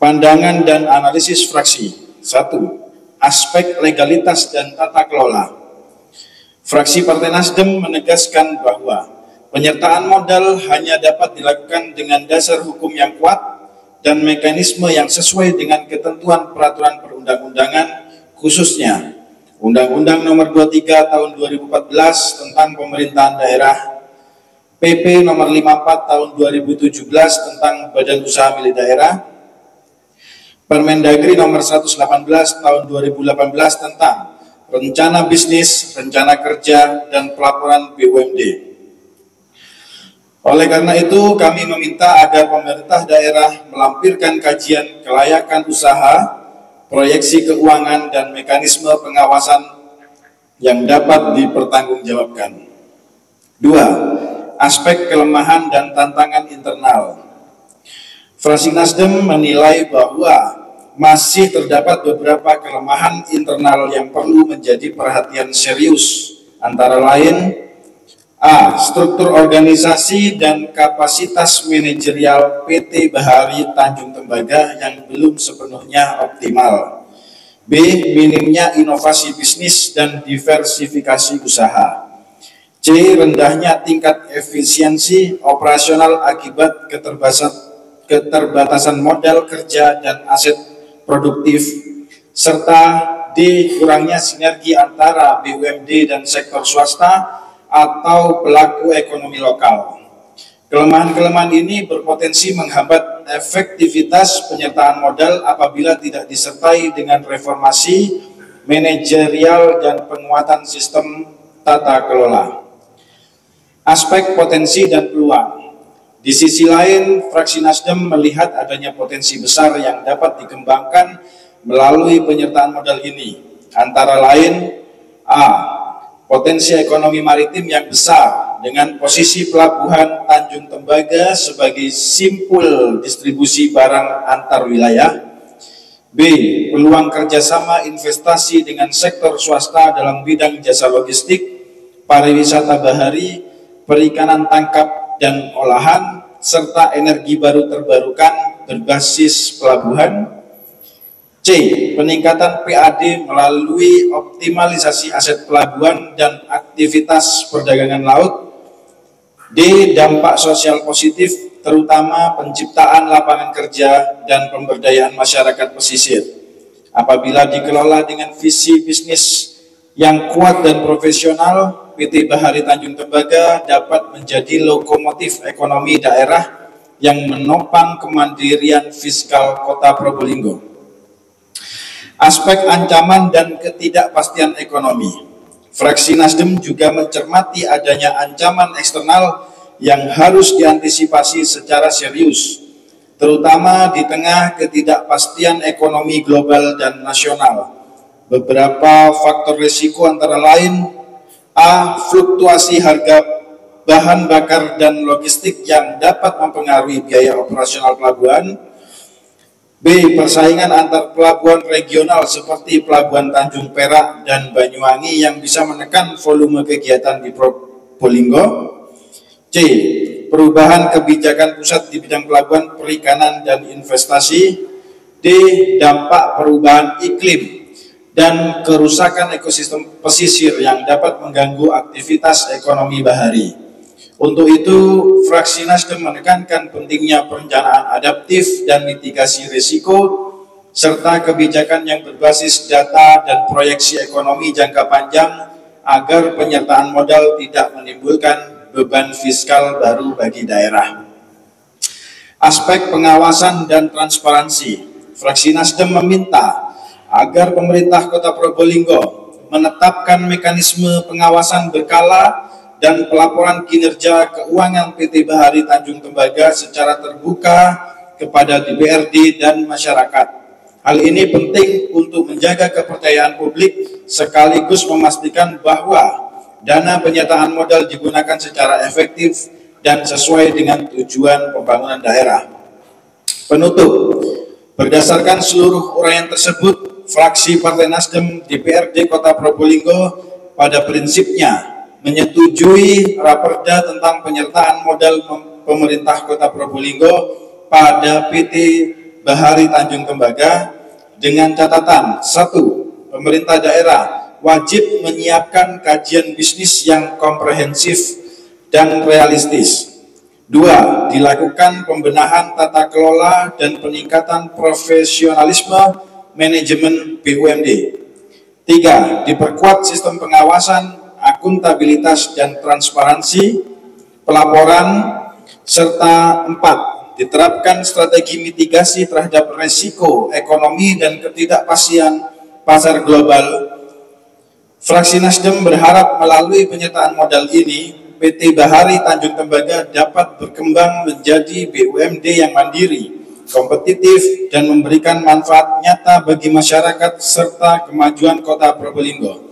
Pandangan dan analisis fraksi. 1. Aspek legalitas dan tata kelola. Fraksi Partai Nasdem menegaskan bahwa penyertaan modal hanya dapat dilakukan dengan dasar hukum yang kuat dan mekanisme yang sesuai dengan ketentuan peraturan perundang-undangan, khususnya Undang-Undang Nomor 23 Tahun 2014 tentang Pemerintahan Daerah, PP Nomor 54 Tahun 2017 tentang Badan Usaha Milik Daerah, Permendagri Nomor 118 Tahun 2018 tentang Rencana Bisnis, Rencana Kerja, dan Pelaporan BUMD. Oleh karena itu, kami meminta agar pemerintah daerah melampirkan kajian kelayakan usaha, proyeksi keuangan, dan mekanisme pengawasan yang dapat dipertanggungjawabkan. 2. Aspek kelemahan dan tantangan internal. Fraksi Nasdem menilai bahwa masih terdapat beberapa kelemahan internal yang perlu menjadi perhatian serius, antara lain: A. Struktur organisasi dan kapasitas manajerial PT Bahari Tanjung Tembaga yang belum sepenuhnya optimal. B. Minimnya inovasi bisnis dan diversifikasi usaha. C. Rendahnya tingkat efisiensi operasional akibat keterbatasan modal kerja dan aset produktif, serta D. Kurangnya sinergi antara BUMD dan sektor swasta atau pelaku ekonomi lokal. Kelemahan-kelemahan ini berpotensi menghambat efektivitas penyertaan modal apabila tidak disertai dengan reformasi manajerial dan penguatan sistem tata kelola. Aspek potensi dan peluang. Di sisi lain, fraksi Nasdem melihat adanya potensi besar yang dapat dikembangkan melalui penyertaan modal ini, antara lain: A. Potensi ekonomi maritim yang besar dengan posisi pelabuhan Tanjung Tembaga sebagai simpul distribusi barang antar wilayah. B. Peluang kerjasama investasi dengan sektor swasta dalam bidang jasa logistik, pariwisata bahari, perikanan tangkap dan olahan, serta energi baru terbarukan berbasis pelabuhan. C. Peningkatan PAD melalui optimalisasi aset pelabuhan dan aktivitas perdagangan laut. D. Dampak sosial positif, terutama penciptaan lapangan kerja dan pemberdayaan masyarakat pesisir, apabila dikelola dengan visi bisnis yang kuat dan profesional. PT Bahari Tanjung Tembaga dapat menjadi lokomotif ekonomi daerah yang menopang kemandirian fiskal Kota Probolinggo. Aspek ancaman dan ketidakpastian ekonomi. Fraksi Nasdem juga mencermati adanya ancaman eksternal yang harus diantisipasi secara serius, terutama di tengah ketidakpastian ekonomi global dan nasional. Beberapa faktor risiko antara lain: A. Fluktuasi harga bahan bakar dan logistik yang dapat mempengaruhi biaya operasional pelabuhan. B. Persaingan antar pelabuhan regional seperti Pelabuhan Tanjung Perak dan Banyuwangi yang bisa menekan volume kegiatan di Probolinggo. C. Perubahan kebijakan pusat di bidang pelabuhan, perikanan, dan investasi. D. Dampak perubahan iklim dan kerusakan ekosistem pesisir yang dapat mengganggu aktivitas ekonomi bahari. Untuk itu, fraksi Nasdem menekankan pentingnya perencanaan adaptif dan mitigasi risiko, serta kebijakan yang berbasis data dan proyeksi ekonomi jangka panjang agar penyertaan modal tidak menimbulkan beban fiskal baru bagi daerah. Aspek pengawasan dan transparansi. Fraksi Nasdem meminta agar pemerintah Kota Probolinggo menetapkan mekanisme pengawasan berkala dan pelaporan kinerja keuangan PT Bahari Tanjung Tembaga secara terbuka kepada DPRD dan masyarakat. Hal ini penting untuk menjaga kepercayaan publik sekaligus memastikan bahwa dana penyertaan modal digunakan secara efektif dan sesuai dengan tujuan pembangunan daerah. Penutup, berdasarkan seluruh uraian tersebut, fraksi Partai Nasdem DPRD Kota Probolinggo pada prinsipnya menyetujui Raperda tentang penyertaan modal pemerintah Kota Probolinggo pada PT Bahari Tanjung Tembaga dengan catatan: 1. Pemerintah daerah wajib menyiapkan kajian bisnis yang komprehensif dan realistis. 2. Dilakukan pembenahan tata kelola dan peningkatan profesionalisme manajemen BUMD. 3. Diperkuat sistem pengawasan, akuntabilitas dan transparansi pelaporan, serta 4. Diterapkan strategi mitigasi terhadap resiko ekonomi dan ketidakpastian pasar global. Fraksi Nasdem berharap melalui penyertaan modal ini, PT Bahari Tanjung Tembaga dapat berkembang menjadi BUMD yang mandiri, kompetitif, dan memberikan manfaat nyata bagi masyarakat serta kemajuan Kota Probolinggo.